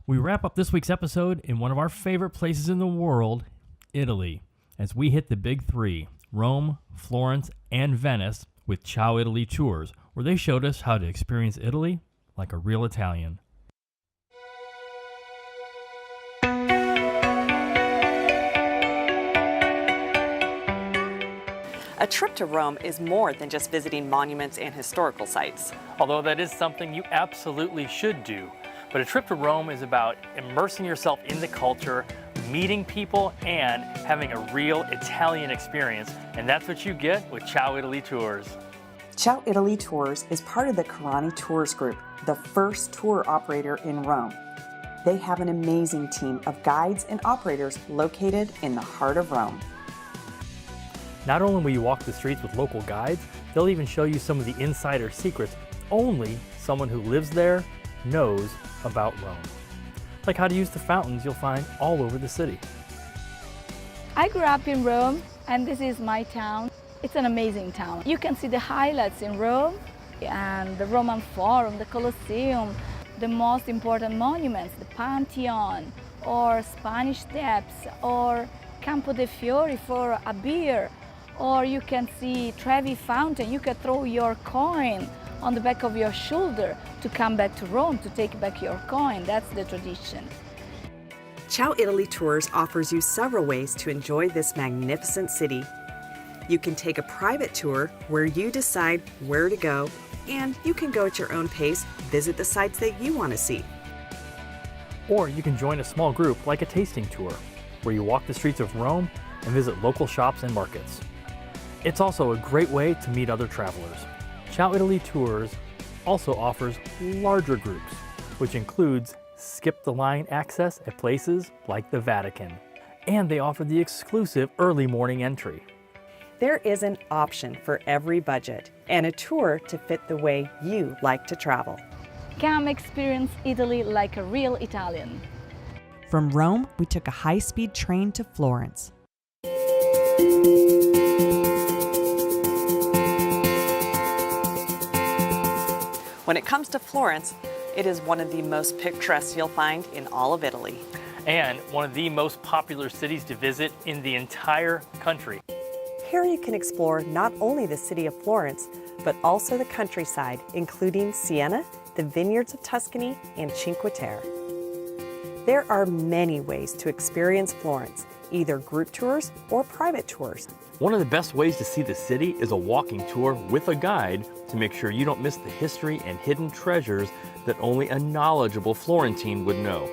We wrap up this week's episode in one of our favorite places in the world, Italy, as we hit the big three, Rome, Florence, and Venice, with Ciao Italy tours, where they showed us how to experience Italy like a real Italian. A trip to Rome is more than just visiting monuments and historical sites. Although that is something you absolutely should do. But a trip to Rome is about immersing yourself in the culture, meeting people, and having a real Italian experience. And that's what you get with Ciao Italy Tours. Ciao Italy Tours is part of the Carani Tours Group, the first tour operator in Rome. They have an amazing team of guides and operators located in the heart of Rome. Not only will you walk the streets with local guides, they'll even show you some of the insider secrets only someone who lives there knows about Rome. Like how to use the fountains you'll find all over the city. I grew up in Rome, and this is my town. It's an amazing town. You can see the highlights in Rome, and the Roman Forum, the Colosseum, the most important monuments, the Pantheon, or Spanish Steps, or Campo de Fiori for a beer, or you can see Trevi Fountain. You can throw your coin on the back of your shoulder to come back to Rome, to take back your coin. That's the tradition. Ciao Italy Tours offers you several ways to enjoy this magnificent city. You can take a private tour where you decide where to go, and you can go at your own pace, visit the sites that you want to see. Or you can join a small group like a tasting tour, where you walk the streets of Rome and visit local shops and markets. It's also a great way to meet other travelers. Ciao Italy Tours also offers larger groups, which includes skip-the-line access at places like the Vatican. And they offer the exclusive early morning entry. There is an option for every budget and a tour to fit the way you like to travel. Come experience Italy like a real Italian. From Rome, we took a high-speed train to Florence. When it comes to Florence, it is one of the most picturesque you'll find in all of Italy. And one of the most popular cities to visit in the entire country. Here you can explore not only the city of Florence, but also the countryside, including Siena, the vineyards of Tuscany, and Cinque Terre. There are many ways to experience Florence, either group tours or private tours. One of the best ways to see the city is a walking tour with a guide to make sure you don't miss the history and hidden treasures that only a knowledgeable Florentine would know.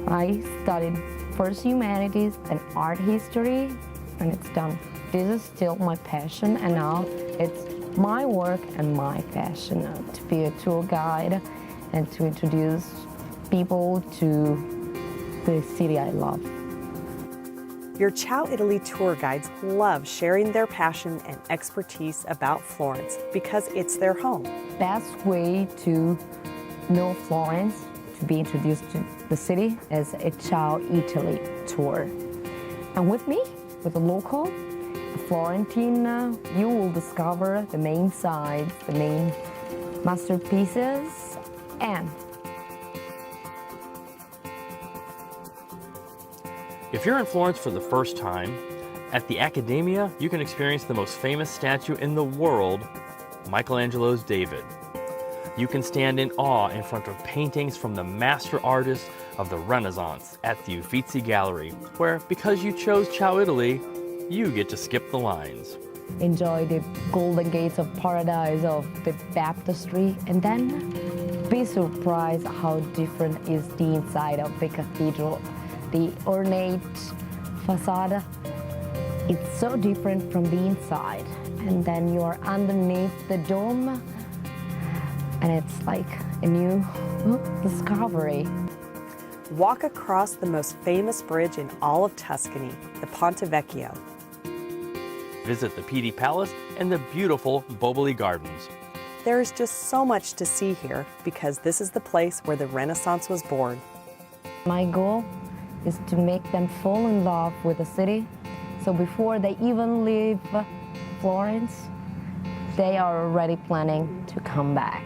I studied first humanities, then art history, and it's done. This is still my passion, and now it's my work and my passion to be a tour guide and to introduce people to the city I love. Your Ciao Italy tour guides love sharing their passion and expertise about Florence because it's their home. Best way to know Florence, to be introduced to the city, is a Ciao Italy tour. And with me, with a local, a Florentine, you will discover the main sites, the main masterpieces, and If you're in Florence for the first time, at the Accademia, you can experience the most famous statue in the world, Michelangelo's David. You can stand in awe in front of paintings from the master artists of the Renaissance at the Uffizi Gallery, where, because you chose Ciao Italy, you get to skip the lines. enjoy the golden gates of paradise of the baptistry, and then be surprised how different is the inside of the cathedral. The ornate facade, it's so different from the inside. And then you are underneath the dome, and it's like a new discovery. Walk across the most famous bridge in all of Tuscany, the Ponte Vecchio. Visit the Pitti Palace and the beautiful Boboli Gardens. There is just so much to see here because this is the place where the Renaissance was born. My goal is to make them fall in love with the city, so before they even leave Florence, they are already planning to come back.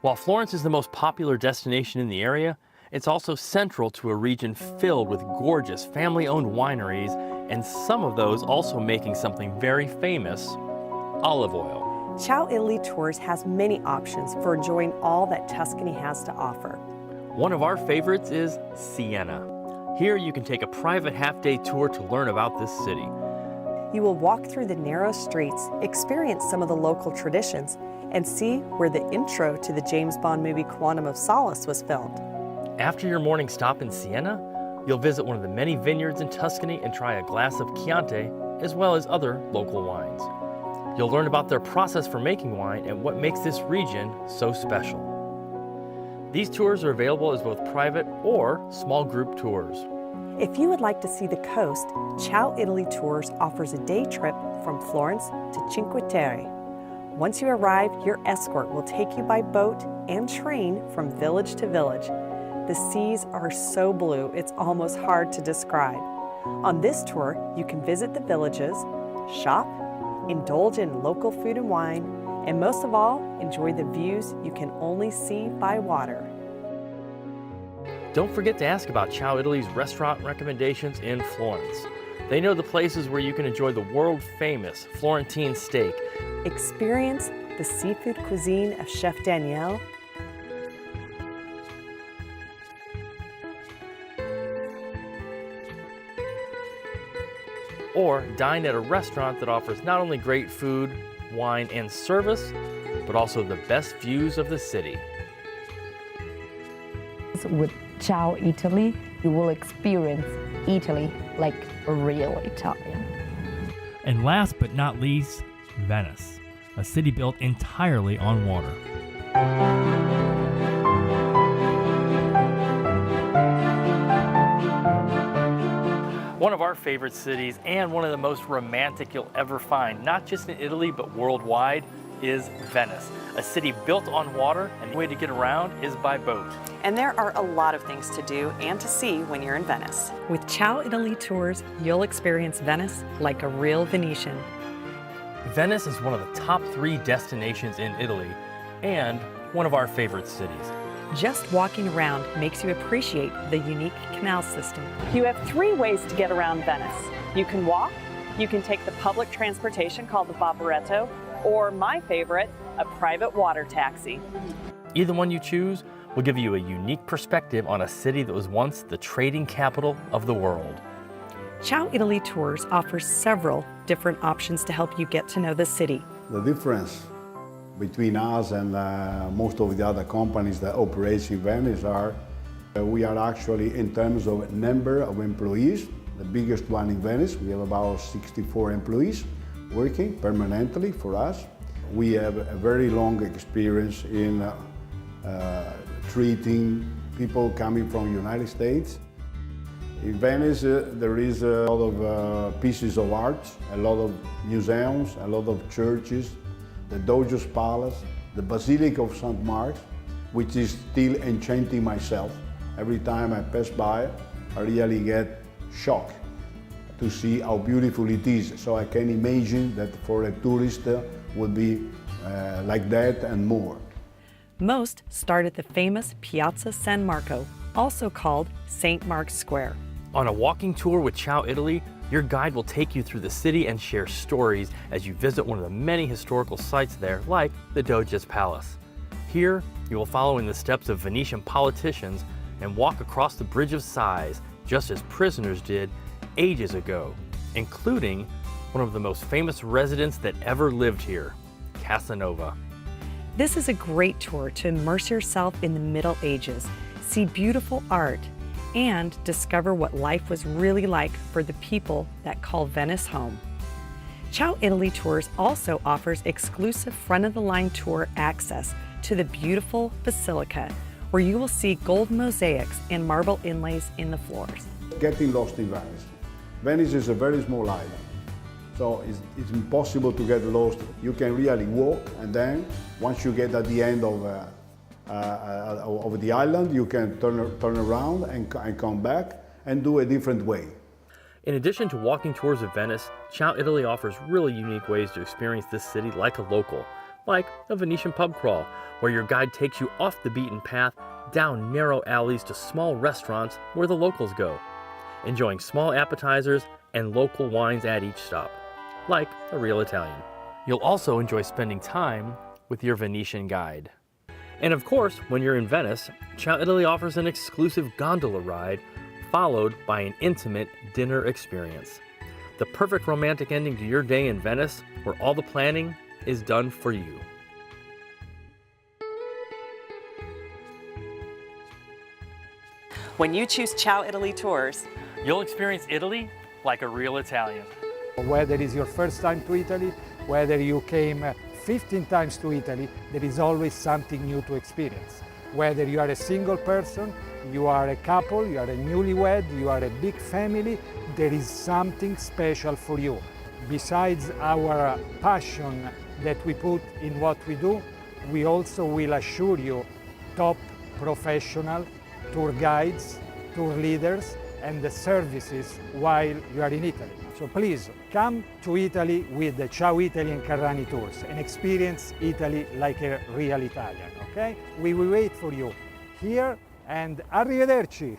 While Florence is the most popular destination in the area, It's also central to a region filled with gorgeous family-owned wineries, and some of those also making something very famous, olive oil. Ciao Italy Tours has many options for enjoying all that Tuscany has to offer. One of our favorites is Siena. Here you can take a private half-day tour to learn about this city. You will walk through the narrow streets, experience some of the local traditions, and see where the intro to the James Bond movie Quantum of Solace was filmed. After your morning stop in Siena, you'll visit one of the many vineyards in Tuscany and try a glass of Chianti, as well as other local wines. You'll learn about their process for making wine and what makes this region so special. These tours are available as both private or small group tours. If you would like to see the coast, Ciao Italy Tours offers a day trip from Florence to Cinque Terre. Once you arrive, your escort will take you by boat and train from village to village. The seas are so blue, it's almost hard to describe. On this tour, you can visit the villages, shop, indulge in local food and wine, and most of all, enjoy the views you can only see by water. Don't forget to ask about Ciao Italy's restaurant recommendations in Florence. They know the places where you can enjoy the world-famous Florentine steak. Experience the seafood cuisine of Chef Danielle, or dine at a restaurant that offers not only great food, wine, and service, but also the best views of the city. With Ciao Italy, you will experience Italy like a real Italian. And last but not least, Venice, a city built entirely on water. One of our favorite cities and one of the most romantic you'll ever find, not just in Italy but worldwide, is Venice, a city built on water, and the way to get around is by boat. and there are a lot of things to do and to see when you're in Venice. With Ciao Italy Tours, you'll experience Venice like a real Venetian. Venice is one of the top 3 destinations in Italy and one of our favorite cities. Just walking around makes you appreciate the unique canal system. You have 3 ways to get around Venice. You can walk, you can take the public transportation called the Vaporetto, or my favorite, a private water taxi. Either one you choose will give you a unique perspective on a city that was once the trading capital of the world. Ciao Italy Tours offers several different options to help you get to know the city. The difference between us and most of the other companies that operate in Venice are we are actually, in terms of number of employees, the biggest one in Venice. We have about 64 employees working permanently for us. We have a very long experience in treating people coming from the United States. In Venice, there is a lot of pieces of art, a lot of museums, a lot of churches, the Doge's Palace, the Basilica of St. Mark's, which is still enchanting myself. Every time I pass by, I really get shocked to see how beautiful it is. So I can imagine that for a tourist would be like that and more. Most start at the famous Piazza San Marco, also called St. Mark's Square. On a walking tour with Ciao Italy, your guide will take you through the city and share stories as you visit one of the many historical sites there, like the Doge's Palace. Here, you will follow in the steps of Venetian politicians and walk across the Bridge of Sighs, just as prisoners did ages ago, including one of the most famous residents that ever lived here, Casanova. This is a great tour to immerse yourself in the Middle Ages, see beautiful art, and discover what life was really like for the people that call Venice home. Ciao Italy Tours also offers exclusive front-of-the-line tour access to the beautiful Basilica, where you will see gold mosaics and marble inlays in the floors. Getting lost in Venice. Venice is a very small island, so it's impossible to get lost. You can really walk, and then once you get at the end of the island, you can turn around and come back and do a different way. In addition to walking tours of Venice, Ciao Italy offers really unique ways to experience this city like a local, like a Venetian pub crawl, where your guide takes you off the beaten path down narrow alleys to small restaurants where the locals go, enjoying small appetizers and local wines at each stop, like a real Italian. You'll also enjoy spending time with your Venetian guide. And of course, when you're in Venice, Ciao Italy offers an exclusive gondola ride followed by an intimate dinner experience. The perfect romantic ending to your day in Venice, where all the planning is done for you. When you choose Ciao Italy Tours, You'll experience Italy like a real Italian. Whether it's your first time to Italy, whether you came 15 times to Italy, there is always something new to experience. Whether you are a single person, you are a couple, you are a newlywed, you are a big family, there is something special for you. Besides our passion that we put in what we do, we also will assure you top professional tour guides, tour leaders, and the services while you are in Italy. So please come to Italy with the Ciao Italy and Carrani Tours and experience Italy like a real Italian, okay? We will wait for you here, and arrivederci!